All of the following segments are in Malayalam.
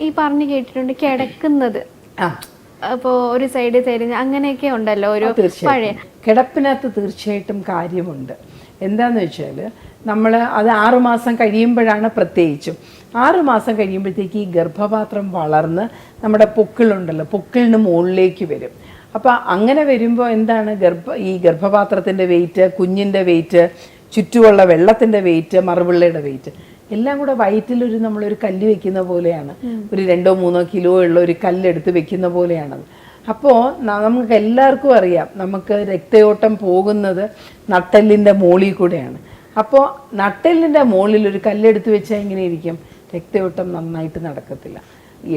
ഈ പറഞ്ഞു കേട്ടിട്ടുണ്ട് കിടക്കുന്നത്, അപ്പോൾ ഒരു സൈഡ് തിരിഞ്ഞ് അങ്ങനെയൊക്കെ ഉണ്ടല്ലോ ഒരു പഴയ കിടപ്പിനകത്ത് തീർച്ചയായിട്ടും കാര്യമുണ്ട്. എന്താന്ന് വെച്ചാൽ നമ്മൾ അത് 6 മാസം കഴിയുമ്പോഴാണ്, പ്രത്യേകിച്ചും 6 മാസം കഴിയുമ്പോഴത്തേക്ക് ഈ ഗർഭപാത്രം വളർന്ന് നമ്മുടെ പൊക്കിളുണ്ടല്ലോ, പൊക്കിളിന് മുകളിലേക്ക് വരും. അപ്പോൾ അങ്ങനെ വരുമ്പോൾ എന്താണ്, ഈ ഗർഭപാത്രത്തിൻ്റെ വെയിറ്റ്, കുഞ്ഞിൻ്റെ വെയിറ്റ്, ചുറ്റുമുള്ള വെള്ളത്തിൻ്റെ വെയിറ്റ്, മറുപിള്ളയുടെ വെയിറ്റ് എല്ലാം കൂടെ വയറ്റിലൊരു നമ്മളൊരു കല്ല് വെക്കുന്ന പോലെയാണ്. ഒരു 2-3 കിലോ ഉള്ള ഒരു കല്ലെടുത്ത് വെക്കുന്ന പോലെയാണത്. അപ്പോൾ നമുക്ക് എല്ലാവർക്കും അറിയാം, നമുക്ക് രക്തയോട്ടം പോകുന്നത് നട്ടെല്ലിൻ്റെ മുകളിൽ കൂടെയാണ്. അപ്പോൾ നട്ടെല്ലിൻ്റെ മുകളിൽ ഒരു കല്ലെടുത്ത് വെച്ചാൽ എങ്ങനെ ഇരിക്കും? രക്തയോട്ടം നന്നായിട്ട് നടക്കത്തില്ല.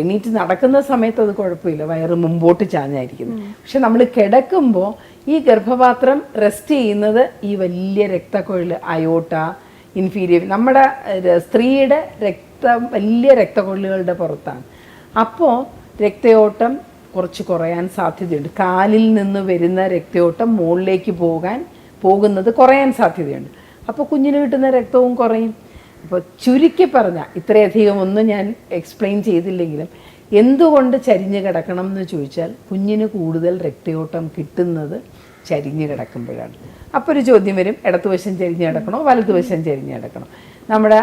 എണീറ്റ് നടക്കുന്ന സമയത്ത് അത് കുഴപ്പമില്ല, വയറ് മുമ്പോട്ട് ചാഞ്ഞായിരിക്കുന്നു. പക്ഷെ നമ്മൾ കിടക്കുമ്പോൾ ഈ ഗർഭപാത്രം റെസ്റ്റ് ചെയ്യുന്നത് ഈ വലിയ രക്തക്കൊഴൽ, അയോട്ട, ഇൻഫീരിയർ, നമ്മുടെ സ്ത്രീയുടെ വലിയ രക്തക്കൊഴലുകളുടെ പുറത്താണ്. അപ്പോൾ രക്തയോട്ടം കുറച്ച് കുറയാൻ സാധ്യതയുണ്ട്. കാലിൽ നിന്ന് വരുന്ന രക്തയോട്ടം മുകളിലേക്ക് പോകുന്നത് കുറയാൻ സാധ്യതയുണ്ട്. അപ്പോൾ കുഞ്ഞിന് കിട്ടുന്ന രക്തവും കുറയും. അപ്പോൾ ചുരുക്കി പറഞ്ഞാൽ, ഇത്രയധികം ഒന്നും ഞാൻ എക്സ്പ്ലെയിൻ ചെയ്തില്ലെങ്കിലും, എന്തുകൊണ്ട് ചരിഞ്ഞ് കിടക്കണം എന്ന് ചോദിച്ചാൽ, കുഞ്ഞിന് കൂടുതൽ രക്തയോട്ടം കിട്ടുന്നത് ചരിഞ്ഞ് കിടക്കുമ്പോഴാണ്. അപ്പോൾ ഒരു ചോദ്യം വരും, ഇടത്തുവശം ചരിഞ്ഞ് കിടക്കണോ വലത്തുവശം ചരിഞ്ഞ് കിടക്കണോ? നമ്മുടെ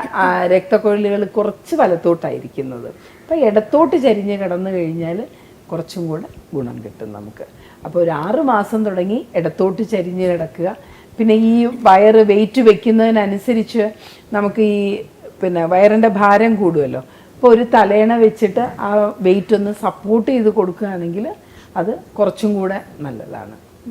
രക്തക്കൊഴലുകൾ കുറച്ച് വലത്തോട്ടായിരിക്കുന്നത്. അപ്പോൾ ഇടത്തോട്ട് ചരിഞ്ഞ് കിടന്നു കഴിഞ്ഞാൽ കുറച്ചും കൂടെ ഗുണം കിട്ടും നമുക്ക്. അപ്പോൾ ഒരു 6 മാസം തുടങ്ങി ഇടത്തോട്ട് ചരിഞ്ഞ് കിടക്കുക. പിന്നെ ഈ വയറ് വെയിറ്റ് വെക്കുന്നതിനനുസരിച്ച് നമുക്ക് ഈ വയറിൻ്റെ ഭാരം കൂടുമല്ലോ. അപ്പോൾ ഒരു തലയണ വെച്ചിട്ട് ആ വെയിറ്റ് ഒന്ന് സപ്പോർട്ട് ചെയ്ത് കൊടുക്കുകയാണെങ്കിൽ അത് കുറച്ചും കൂടെ നല്ലതാണ്.